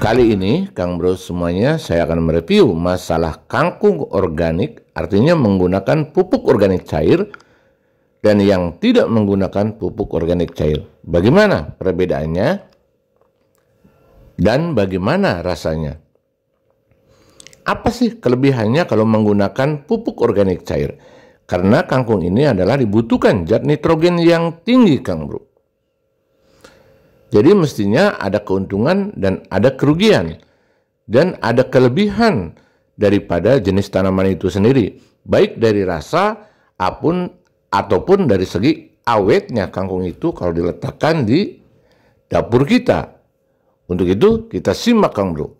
Kali ini, Kang Bro semuanya, saya akan mereview masalah kangkung organik, artinya menggunakan pupuk organik cair, dan yang tidak menggunakan pupuk organik cair. Bagaimana perbedaannya? Dan bagaimana rasanya? Apa sih kelebihannya kalau menggunakan pupuk organik cair? Karena kangkung ini adalah dibutuhkan zat nitrogen yang tinggi, Kang Bro. Jadi mestinya ada keuntungan dan ada kerugian. Dan ada kelebihan daripada jenis tanaman itu sendiri. Baik dari rasa ataupun dari segi awetnya kangkung itu kalau diletakkan di dapur kita. Untuk itu kita simak, Kang Bro.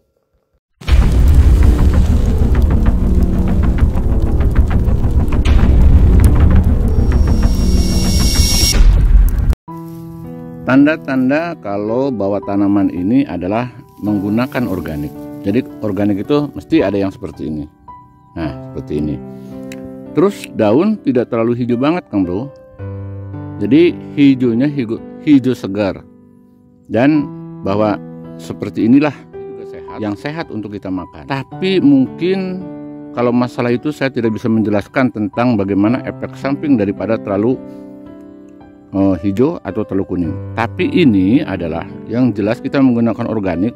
Tanda-tanda kalau bahwa tanaman ini adalah menggunakan organik. Jadi organik itu mesti ada yang seperti ini. Nah, seperti ini. Terus daun tidak terlalu hijau banget, Kang Bro. Jadi hijaunya hijau segar. Dan bahwa seperti inilah juga sehat, yang sehat untuk kita makan. Tapi mungkin kalau masalah itu saya tidak bisa menjelaskan tentang bagaimana efek samping daripada terlalu hijau atau terlalu kuning. Tapi ini adalah yang jelas kita menggunakan organik,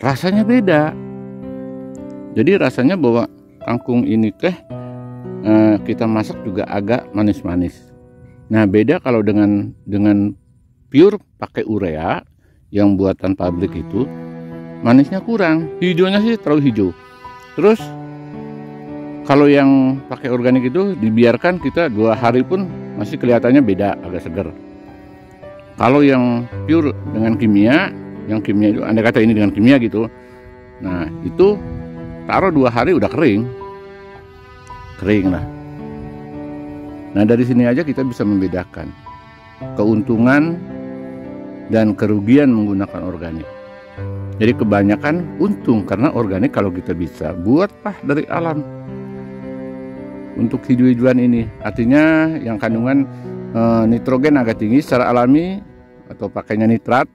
rasanya beda. Jadi rasanya bahwa kangkung ini kita masak juga agak manis-manis. Nah, beda kalau dengan pure pakai urea yang buatan pabrik itu, manisnya kurang, hijaunya sih terlalu hijau. Terus kalau yang pakai organik itu dibiarkan kita 2 hari pun masih kelihatannya beda, agak segar. Kalau yang pure dengan kimia, yang kimia itu andai kata ini dengan kimia gitu, nah itu taruh 2 hari udah kering lah. Nah, dari sini aja kita bisa membedakan keuntungan dan kerugian menggunakan organik. Jadi kebanyakan untung karena organik kalau kita bisa buat dari alam. Untuk hijau-hijauan ini artinya yang kandungan nitrogen agak tinggi secara alami atau pakainya nitrat.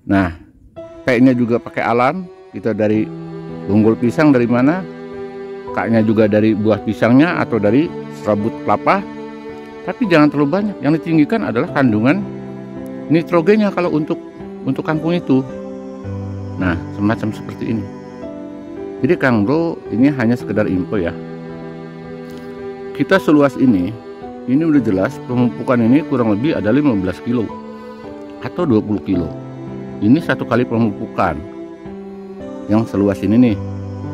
Nah, P-nya juga pakai alam, kita dari unggul pisang dari mana, K-nya juga dari buah pisangnya atau dari serabut kelapa. Tapi jangan terlalu banyak, yang ditinggikan adalah kandungan nitrogennya kalau untuk kangkung itu. Nah, semacam seperti ini. Jadi Kang Bro, ini hanya sekedar info ya. Kita seluas ini udah jelas pemupukan ini kurang lebih ada 15 kilo atau 20 kilo. Ini 1 kali pemupukan yang seluas ini nih.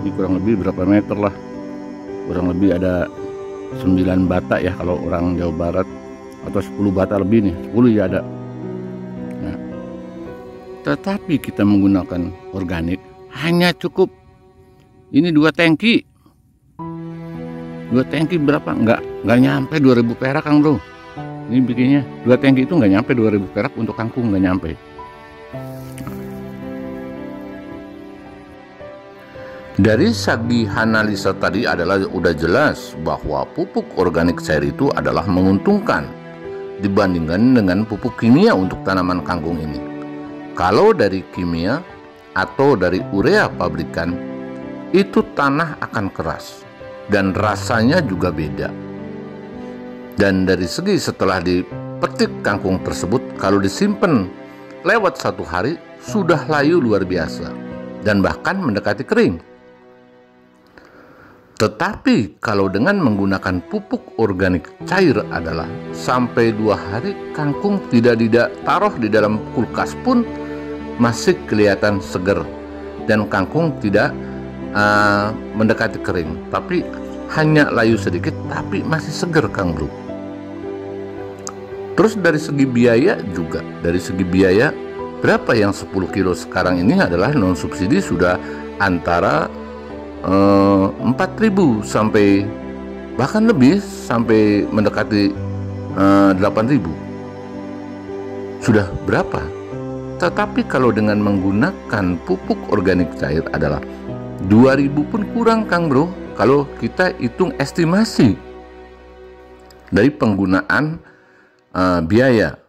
Ini kurang lebih berapa meter lah, kurang lebih ada 9 bata ya kalau orang Jawa Barat, atau 10 bata lebih nih, 10 ya ada. Nah, tetapi kita menggunakan organik hanya cukup ini 2 tangki. 2 tangki berapa? Nggak nyampe 2000 perak, Kang Bro. Ini bikinnya 2 tangki itu nggak nyampe 2000 perak untuk kangkung, nggak nyampe. Dari segi analisa tadi adalah udah jelas bahwa pupuk organik cair itu adalah menguntungkan dibandingkan dengan pupuk kimia untuk tanaman kangkung ini. Kalau dari kimia atau dari urea pabrikan, itu tanah akan keras dan rasanya juga beda. Dan dari segi setelah dipetik kangkung tersebut, kalau disimpan lewat 1 hari sudah layu luar biasa dan bahkan mendekati kering. Tetapi kalau dengan menggunakan pupuk organik cair adalah sampai 2 hari kangkung tidak taruh di dalam kulkas pun masih kelihatan segar dan kangkung tidak mendekati kering, tapi hanya layu sedikit tapi masih segar, Kang Bro. Terus dari segi biaya juga, dari segi biaya berapa yang 10 kilo sekarang ini adalah non subsidi sudah antara 4.000 sampai bahkan lebih sampai mendekati 8.000. Sudah berapa? Tetapi kalau dengan menggunakan pupuk organik cair adalah 2.000 pun kurang, Kang Bro, kalau kita hitung estimasi dari penggunaan biaya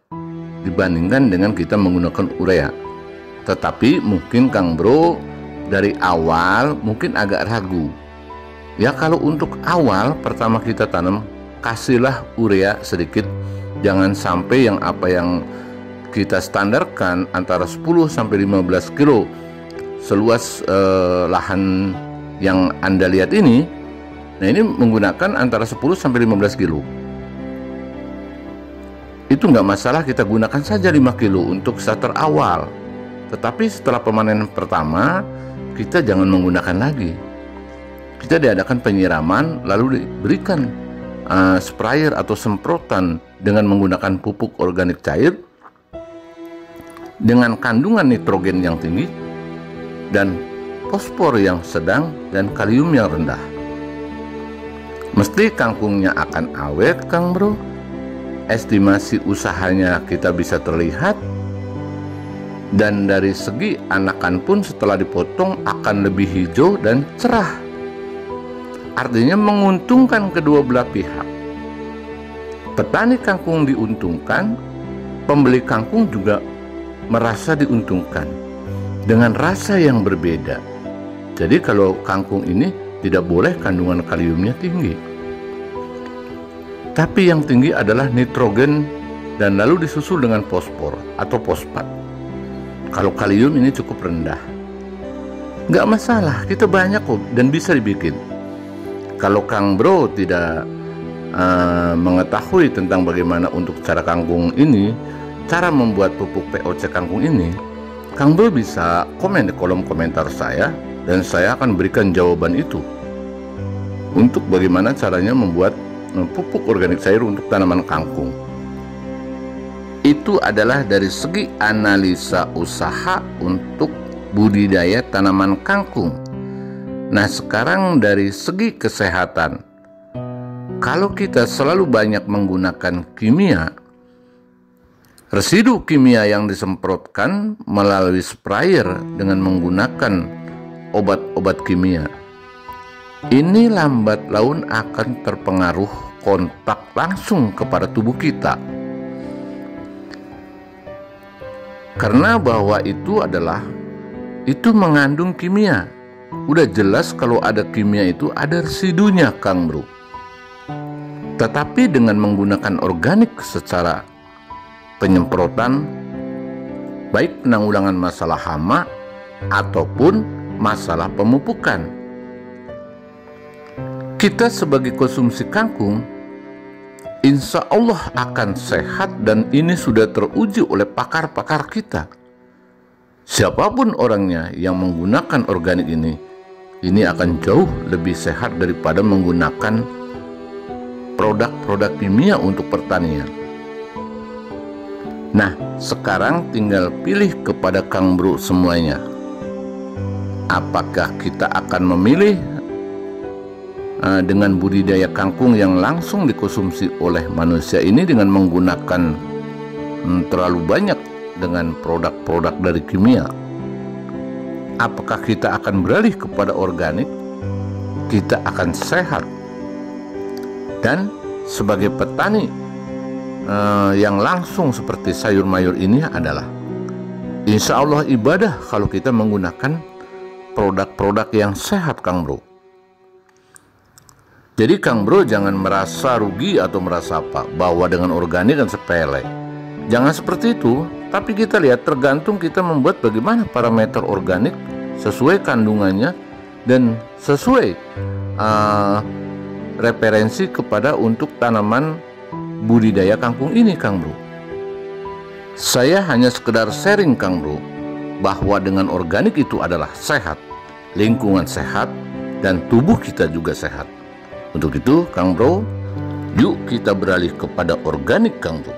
dibandingkan dengan kita menggunakan urea. Tetapi mungkin Kang Bro dari awal mungkin agak ragu. Ya kalau untuk awal pertama kita tanam, kasihlah urea sedikit. Jangan sampai yang kita standarkan antara 10 sampai 15 kilo seluas lahan yang Anda lihat ini. Nah, ini menggunakan antara 10 sampai 15 kilo. Itu nggak masalah, kita gunakan saja 5 kilo untuk starter awal. Tetapi setelah pemanenan pertama, kita jangan menggunakan lagi. Kita diadakan penyiraman, lalu diberikan sprayer atau semprotan dengan menggunakan pupuk organik cair dengan kandungan nitrogen yang tinggi dan fosfor yang sedang dan kalium yang rendah. Mesti kangkungnya akan awet, Kang Bro. Estimasi usahanya kita bisa terlihat, dan dari segi anakan pun setelah dipotong akan lebih hijau dan cerah. Artinya menguntungkan kedua belah pihak. Petani kangkung diuntungkan, pembeli kangkung juga merasa diuntungkan dengan rasa yang berbeda. Jadi kalau kangkung ini tidak boleh kandungan kaliumnya tinggi, tapi yang tinggi adalah nitrogen dan lalu disusul dengan fosfor atau fosfat. Kalau kalium ini cukup rendah, nggak masalah, kita banyak kok dan bisa dibikin. Kalau Kang Bro tidak mengetahui tentang bagaimana untuk cara kangkung ini, cara membuat pupuk POC kangkung ini, Kang Bro bisa komen di kolom komentar saya dan saya akan berikan jawaban itu untuk bagaimana caranya membuat pupuk organik cair untuk tanaman kangkung. Itu adalah dari segi analisa usaha untuk budidaya tanaman kangkung. Nah, sekarang dari segi kesehatan, kalau kita selalu banyak menggunakan kimia, residu kimia yang disemprotkan melalui sprayer dengan menggunakan obat-obat kimia, ini lambat laun akan terpengaruh kontak langsung kepada tubuh kita. Karena bahwa itu mengandung kimia. Udah jelas kalau ada kimia itu ada residunya, Kang Bro. Tetapi dengan menggunakan organik secara penyemprotan, baik penanggulangan masalah hama ataupun masalah pemupukan, kita sebagai konsumsi kangkung insya Allah akan sehat, dan ini sudah teruji oleh pakar-pakar kita. Siapapun orangnya yang menggunakan organik ini akan jauh lebih sehat daripada menggunakan produk-produk kimia untuk pertanian. Nah, sekarang tinggal pilih kepada Kang Bro semuanya. Apakah kita akan memilih dengan budidaya kangkung yang langsung dikonsumsi oleh manusia ini dengan menggunakan terlalu banyak dengan produk-produk dari kimia? Apakah kita akan beralih kepada organik? Kita akan sehat. Dan sebagai petani yang langsung seperti sayur mayur ini adalah insya Allah ibadah kalau kita menggunakan produk-produk yang sehat, Kang Bro. Jadi Kang Bro jangan merasa rugi atau merasa bahwa dengan organik kan sepele. Jangan seperti itu. Tapi kita lihat tergantung kita membuat bagaimana parameter organik sesuai kandungannya dan sesuai referensi kepada untuk tanaman budidaya kangkung ini, Kang Bro. Saya hanya sekedar sharing, Kang Bro, bahwa dengan organik itu adalah sehat, lingkungan sehat, dan tubuh kita juga sehat. Untuk itu, Kang Bro, yuk kita beralih kepada organik, Kang Bro.